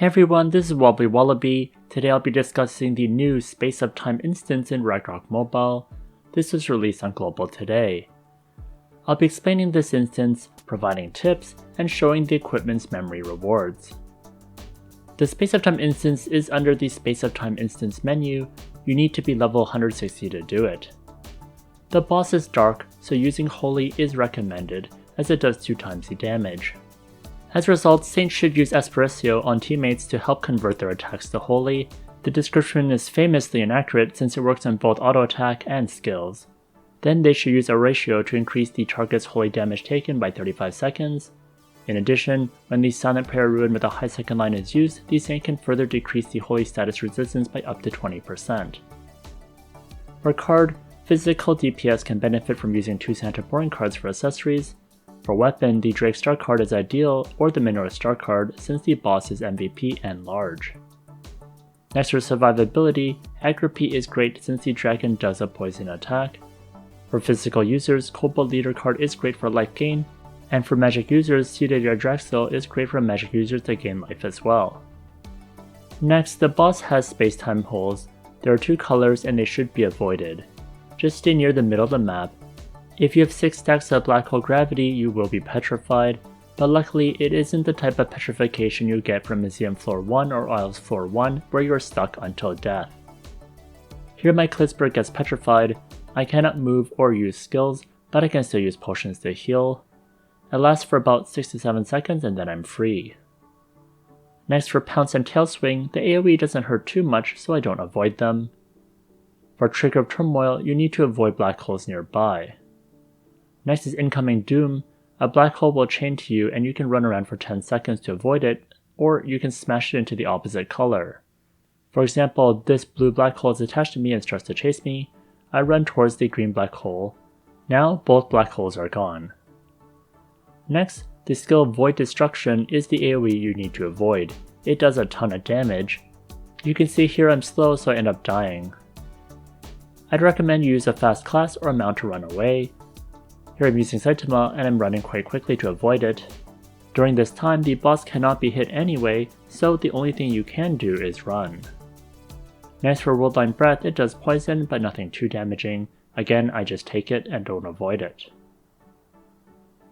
Hey everyone, this is WobblyWallaby. Today I'll be discussing the new Space of Time instance in Ragnarok Mobile. This was released on Global today. I'll be explaining this instance, providing tips, and showing the equipment's memory rewards. The Space of Time instance is under the Space of Time instance menu. You need to be level 160 to do it. The boss is dark, so using Holy is recommended, as it does 2 times the damage. As a result, Saints should use Espericio on teammates to help convert their attacks to Holy. The description is famously inaccurate since it works on both auto attack and skills. Then they should use a ratio to increase the target's Holy damage taken by 35 seconds. In addition, when the Silent Prayer Rune with a high second line is used, the Saint can further decrease the Holy status resistance by up to 20%. For card, physical DPS can benefit from using 2 Santa Boring cards for accessories. For weapon, the Drake Star card is ideal, or the Minoru Star card, since the boss is MVP and large. Next for survivability, Aggro P is great since the dragon does a poison attack. For physical users, Cobalt Leader card is great for life gain, and for magic users, Cedar Draxel is great for magic users to gain life as well. Next, the boss has space-time holes. There are 2 colors and they should be avoided. Just stay near the middle of the map. If you have 6 stacks of black hole gravity, you will be petrified, but luckily it isn't the type of petrification you get from Museum Floor 1 or Isles Floor 1 where you are stuck until death. Here my Klitzberg gets petrified. I cannot move or use skills, but I can still use potions to heal. It lasts for about 6 to 7 seconds and then I'm free. Next for Pounce and Tail Swing, the AoE doesn't hurt too much so I don't avoid them. For Trigger of Turmoil, you need to avoid black holes nearby. Next is Incoming Doom. A black hole will chain to you and you can run around for 10 seconds to avoid it, or you can smash it into the opposite color. For example, this blue black hole is attached to me and starts to chase me. I run towards the green black hole. Now both black holes are gone. Next, the skill Void Destruction is the AoE you need to avoid. It does a ton of damage. You can see here I'm slow so I end up dying. I'd recommend you use a fast class or a mount to run away. Here I'm using Saitama and I'm running quite quickly to avoid it. During this time, the boss cannot be hit anyway, so the only thing you can do is run. Next for Worldline Breath, it does poison but nothing too damaging. Again, I just take it and don't avoid it.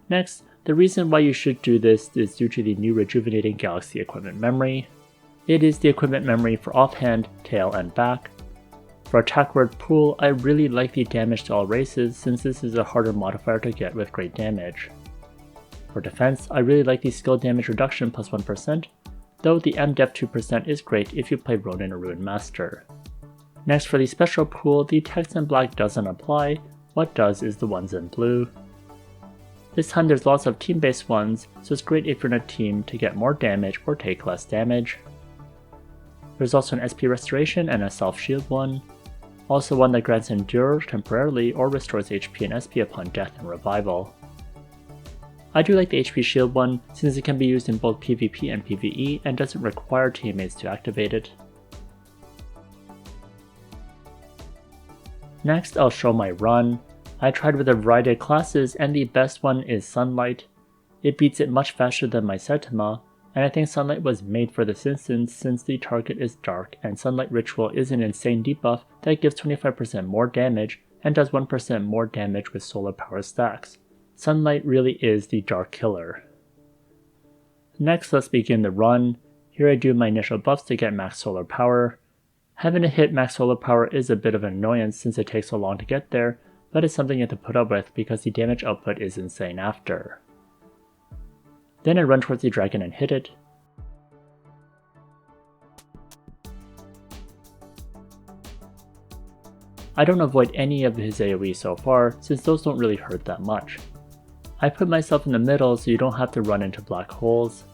Next, the reason why you should do this is due to the new Rejuvenating Galaxy equipment memory. It is the equipment memory for offhand, tail, and back. For attack word pool, I really like the damage to all races since this is a harder modifier to get with great damage. For defense, I really like the skill damage reduction plus 1%, though the MDef 2% is great if you play Ronin or Ruin Master. Next for the special pool, the text in black doesn't apply, what does is the ones in blue. This time there's lots of team-based ones, so it's great if you're in a team to get more damage or take less damage. There's also an SP Restoration and a self-shield one. Also one that grants Endure temporarily or restores HP and SP upon death and revival. I do like the HP shield one since it can be used in both PvP and PvE and doesn't require teammates to activate it. Next I'll show my run. I tried with a variety of classes and the best one is Sunlight. It beats it much faster than my Saitama, and I think Sunlight was made for this instance since the target is dark and Sunlight Ritual is an insane debuff that gives 25% more damage and does 1% more damage with solar power stacks. Sunlight really is the dark killer. Next, let's begin the run. Here I do my initial buffs to get max solar power. Having to hit max solar power is a bit of an annoyance since it takes so long to get there, but it's something you have to put up with because the damage output is insane after. Then I run towards the dragon and hit it. I don't avoid any of his AoE so far since those don't really hurt that much. I put myself in the middle so you don't have to run into black holes.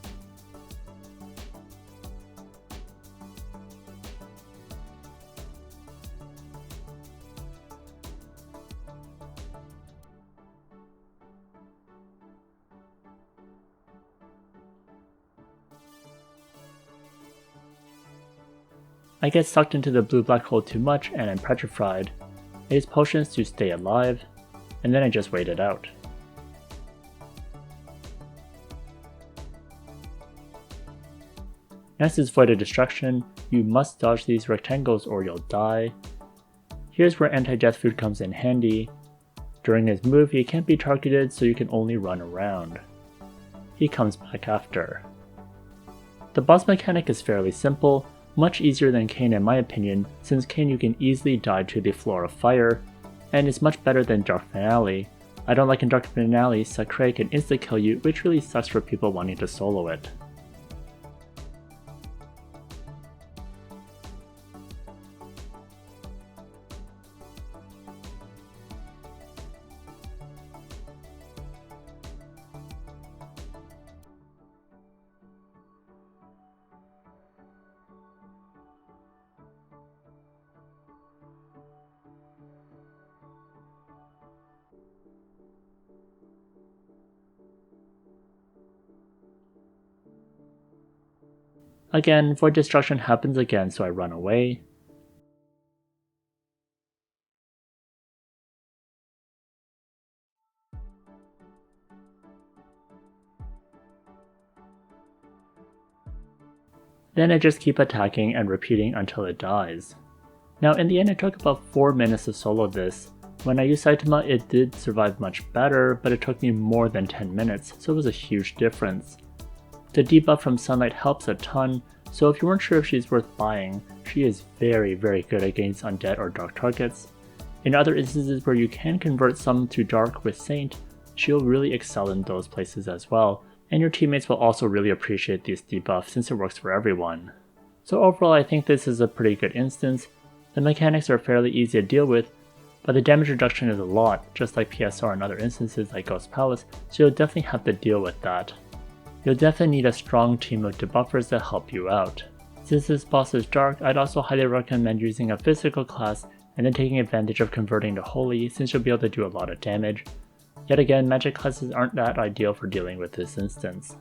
I get sucked into the blue black hole too much and I'm petrified. I use potions to stay alive, and then I just wait it out. Next is Void of Destruction. You must dodge these rectangles or you'll die. Here's where anti-death food comes in handy. During his move, he can't be targeted, so you can only run around. He comes back after. The boss mechanic is fairly simple, much easier than Kain in my opinion, since Kain you can easily die to the Floor of Fire, and is much better than Dark Finale. I don't like in Dark Finale, Sacre can insta-kill you, which really sucks for people wanting to solo it. Again, Void Destruction happens again, so I run away. Then I just keep attacking and repeating until it dies. Now in the end it took about 4 minutes to solo this. When I used Saitama it did survive much better, but it took me more than 10 minutes, so it was a huge difference. The debuff from Sunlight helps a ton, so if you weren't sure if she's worth buying, she is very good against undead or dark targets. In other instances where you can convert some to dark with Saint, she'll really excel in those places as well, and your teammates will also really appreciate this debuff since it works for everyone. So overall I think this is a pretty good instance. The mechanics are fairly easy to deal with, but the damage reduction is a lot, just like PSR and other instances like Ghost Palace, so you'll definitely have to deal with that. You'll definitely need a strong team of debuffers to help you out. Since this boss is dark, I'd also highly recommend using a physical class and then taking advantage of converting to holy since you'll be able to do a lot of damage. Yet again, magic classes aren't that ideal for dealing with this instance.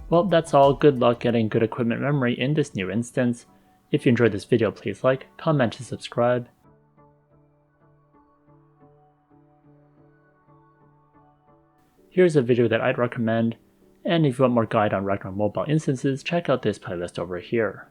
Well, that's all. Good luck getting good equipment memory in this new instance. If you enjoyed this video, please like, comment, and subscribe. Here's a video that I'd recommend, and if you want more guide on Ragnarok mobile instances, check out this playlist over here.